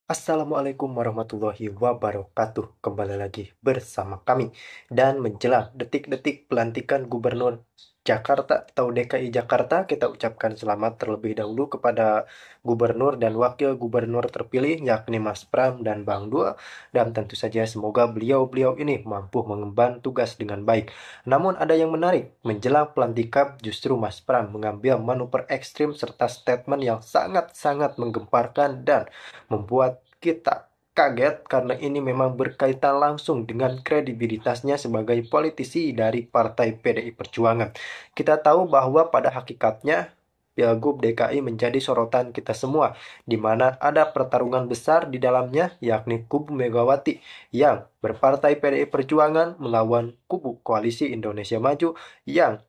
Assalamualaikum warahmatullahi wabarakatuh. Kembali lagi bersama kami. Dan menjelang detik-detik pelantikan Gubernur Jakarta atau DKI Jakarta, kita ucapkan selamat terlebih dahulu kepada Gubernur dan Wakil Gubernur terpilih, yakni Mas Pram dan Bang Dua. Dan tentu saja semoga beliau-beliau ini mampu mengemban tugas dengan baik. Namun ada yang menarik, menjelang pelantikan justru Mas Pram mengambil manuver ekstrim serta statement yang sangat-sangat menggemparkan dan membuat kita kaget karena ini memang berkaitan langsung dengan kredibilitasnya sebagai politisi dari Partai PDI Perjuangan. Kita tahu bahwa pada hakikatnya Pilgub DKI menjadi sorotan kita semua, di mana ada pertarungan besar di dalamnya, yakni kubu Megawati yang berpartai PDI Perjuangan melawan kubu Koalisi Indonesia Maju yang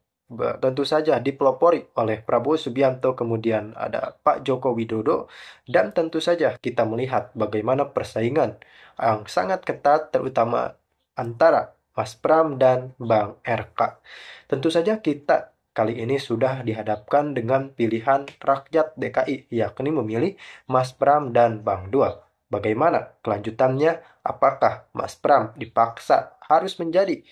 tentu saja dipelopori oleh Prabowo Subianto, kemudian ada Pak Joko Widodo, dan tentu saja kita melihat bagaimana persaingan yang sangat ketat terutama antara Mas Pram dan Bang RK. Tentu saja kita kali ini sudah dihadapkan dengan pilihan rakyat DKI, yakni memilih Mas Pram dan Bang Dua. Bagaimana kelanjutannya? Apakah Mas Pram dipaksa harus menjadi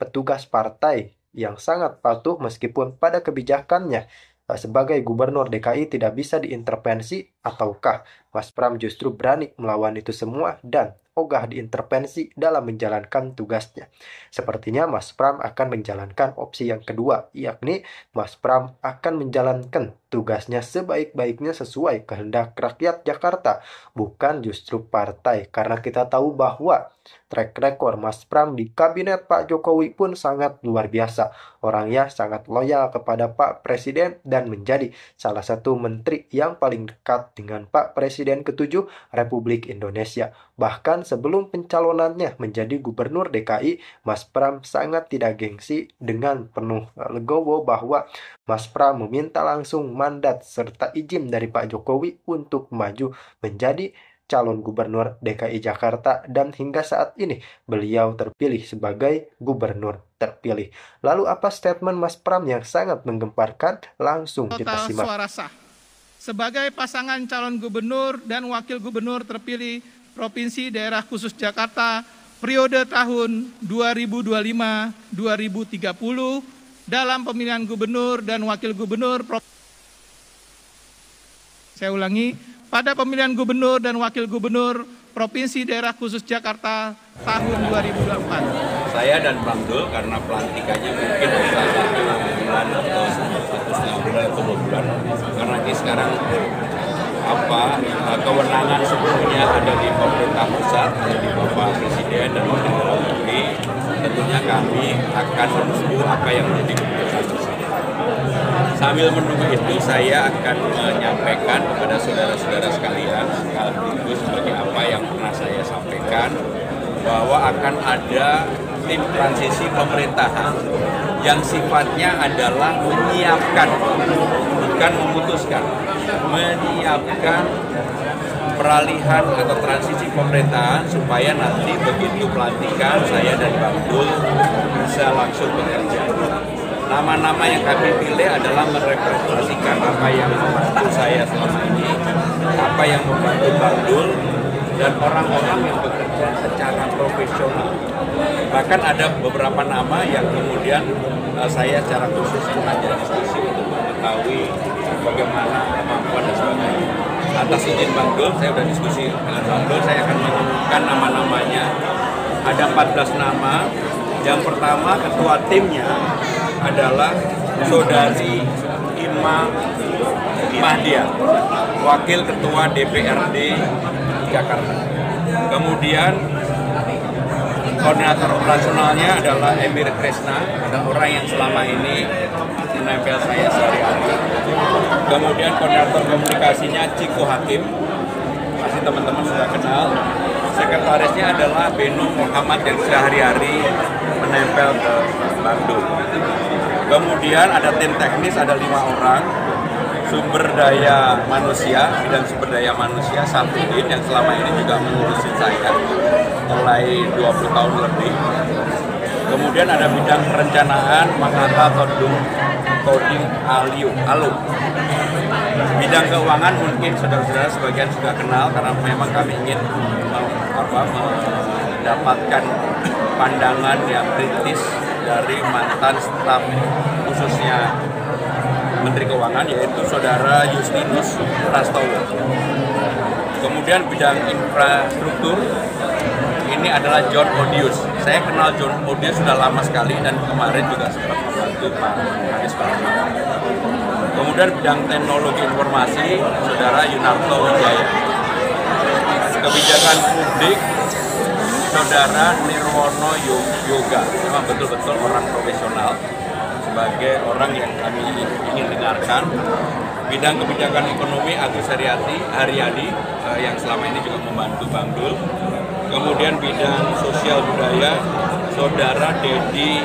petugas partai yang sangat patuh meskipun pada kebijakannya sebagai gubernur DKI tidak bisa diintervensi, ataukah Mas Pram justru berani melawan itu semua dan ogah diintervensi dalam menjalankan tugasnya? Sepertinya Mas Pram akan menjalankan opsi yang kedua, yakni Mas Pram akan menjalankan tugasnya sebaik-baiknya sesuai kehendak rakyat Jakarta, bukan justru partai. Karena kita tahu bahwa track record Mas Pram di kabinet Pak Jokowi pun sangat luar biasa. Orangnya sangat loyal kepada Pak Presiden dan menjadi salah satu menteri yang paling dekat dengan Pak Presiden ke-7 Republik Indonesia. Bahkan sebelum pencalonannya menjadi gubernur DKI, Mas Pram sangat tidak gengsi dengan penuh legowo bahwa Mas Pram meminta langsung mandat serta izin dari Pak Jokowi untuk maju menjadi calon gubernur DKI Jakarta, dan hingga saat ini beliau terpilih sebagai gubernur terpilih. Lalu apa statement Mas Pram yang sangat menggemparkan? Langsung kita Total simak. suara sah sebagai pasangan calon gubernur dan wakil gubernur terpilih Provinsi Daerah Khusus Jakarta periode tahun 2025-2030 dalam pemilihan gubernur dan wakil gubernur. Saya ulangi, pada pemilihan gubernur dan wakil gubernur Provinsi Daerah Khusus Jakarta tahun 2024. Saya dan Bang Dul, karena pelantikannya mungkin bisa 6 bulan atau 1,5 bulan atau 2 bulan, karena ini sekarang kewenangan sepenuhnya ada di pemerintah pusat, ada di Bapak Presiden dan Menteri Dalam Negeri. Tentunya kami akan menunggu apa yang menjadi keputusan tersebut. Sambil menunggu itu, saya akan menyampaikan kepada saudara-saudara sekalian sekaligus sebagai apa yang pernah saya sampaikan, bahwa akan ada tim transisi pemerintahan yang sifatnya adalah menyiapkan, bukan memutuskan, menyiapkan peralihan atau transisi pemerintahan supaya nanti begitu pelantikan saya dan Bang Dul bisa langsung bekerja. Nama-nama yang kami pilih adalah merepresentasikan apa yang membantu saya selama ini, apa yang membantu Bang Dul, dan orang-orang yang bekerja secara profesional. Bahkan ada beberapa nama yang kemudian saya secara khusus mengajak diskusi untuk mengetahui bagaimana kemampuan dan sebagainya. Atas izin Bang Dul, saya sudah diskusi dengan Bang Dul, saya akan mengumumkan nama-namanya. Ada 14 nama. Yang pertama, ketua timnya adalah Saudari Ima Mahdia, Wakil Ketua DPRD Jakarta. Kemudian koordinator operasionalnya adalah Emir Kresna, ada orang yang selama ini menempel saya sehari-hari. Kemudian koordinator komunikasinya Ciko Hakim, pasti teman-teman sudah kenal. Sekretarisnya adalah Beno Muhammad yang sehari-hari menempel ke Bandung. Kemudian ada tim teknis, ada 5 orang. Sumber daya manusia, bidang sumber daya manusia, Safudin yang selama ini juga mengurusin saya mulai 20 tahun lebih. Kemudian ada bidang perencanaan, Manata Toding Alum. Bidang keuangan mungkin saudara-saudara sebagian sudah kenal karena memang kami ingin mendapatkan pandangan yang kritis dari mantan staf khususnya Menteri Keuangan, yaitu Saudara Justinus Prastowo. Kemudian bidang infrastruktur ini adalah John Odius. Saya kenal John Odius sudah lama sekali dan kemarin juga sempat membantu Pak Anies Baswedan. Kemudian bidang teknologi informasi Saudara Yunarto Wijaya. Kebijakan publik Saudara Nirwono Yoga. Memang betul-betul orang profesional sebagai orang yang kami ingin dengarkan. Bidang kebijakan ekonomi Agus Haryadi yang selama ini juga membantu Bang Dul. Kemudian bidang sosial budaya Saudara Dedi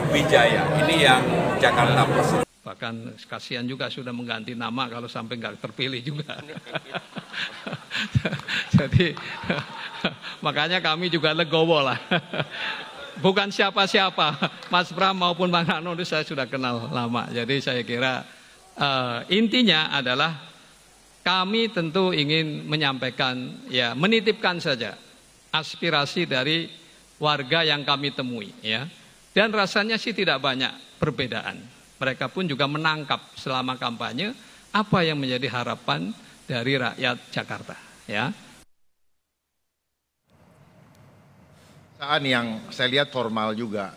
Wijaya. Ini yang Jakarta Plus. Bahkan kasihan juga sudah mengganti nama kalau sampai nggak terpilih juga. Jadi makanya kami juga legowo lah. Bukan siapa-siapa, Mas Pram maupun Bang Rano itu saya sudah kenal lama. Jadi saya kira intinya adalah kami tentu ingin menyampaikan, ya menitipkan saja aspirasi dari warga yang kami temui, ya. Dan rasanya sih tidak banyak perbedaan. Mereka pun juga menangkap selama kampanye apa yang menjadi harapan dari rakyat Jakarta, ya. Yang saya lihat formal juga,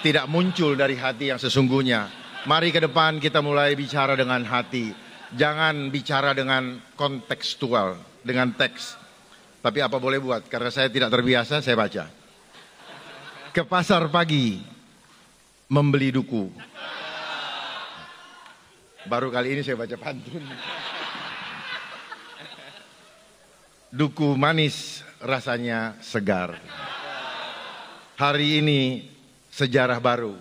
tidak muncul dari hati yang sesungguhnya. Mari ke depan kita mulai bicara dengan hati, jangan bicara dengan kontekstual, dengan teks. Tapi apa boleh buat, karena saya tidak terbiasa, saya baca. Ke pasar pagi, membeli duku. Baru kali ini saya baca pantun. Duku manis, rasanya segar. Hari ini sejarah baru.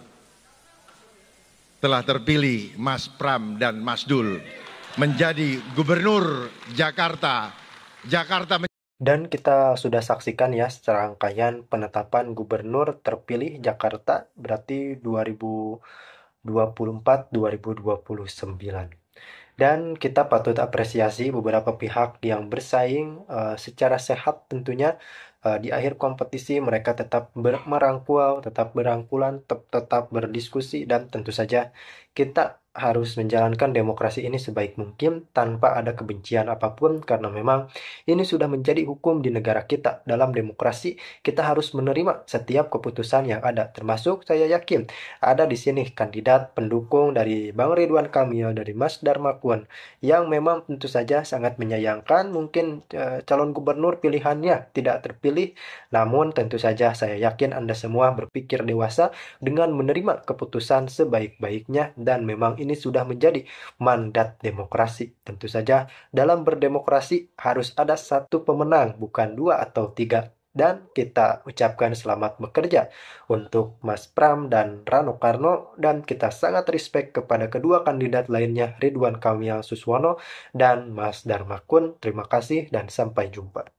Telah terpilih Mas Pram dan Mas Dul menjadi Gubernur Jakarta. Dan kita sudah saksikan ya serangkaian penetapan gubernur terpilih Jakarta berarti 2024-2029. Dan kita patut apresiasi beberapa pihak yang bersaing secara sehat tentunya. Di akhir kompetisi mereka tetap merangkul, tetap berangkulan, tetap berdiskusi, dan tentu saja kita harus menjalankan demokrasi ini sebaik mungkin tanpa ada kebencian apapun, karena memang ini sudah menjadi hukum di negara kita. Dalam demokrasi kita harus menerima setiap keputusan yang ada, termasuk saya yakin ada di sini kandidat pendukung dari Bang Ridwan Kamil, dari Mas Darmawan, yang memang tentu saja sangat menyayangkan mungkin calon gubernur pilihannya tidak terpilih. Namun tentu saja saya yakin Anda semua berpikir dewasa dengan menerima keputusan sebaik-baiknya, dan memang ini sudah menjadi mandat demokrasi. Tentu saja dalam berdemokrasi harus ada satu pemenang, bukan dua atau tiga. Dan kita ucapkan selamat bekerja untuk Mas Pram dan Rano Karno, dan kita sangat respect kepada kedua kandidat lainnya, Ridwan Kamil Suswono dan Mas Darmakun. Terima kasih dan sampai jumpa.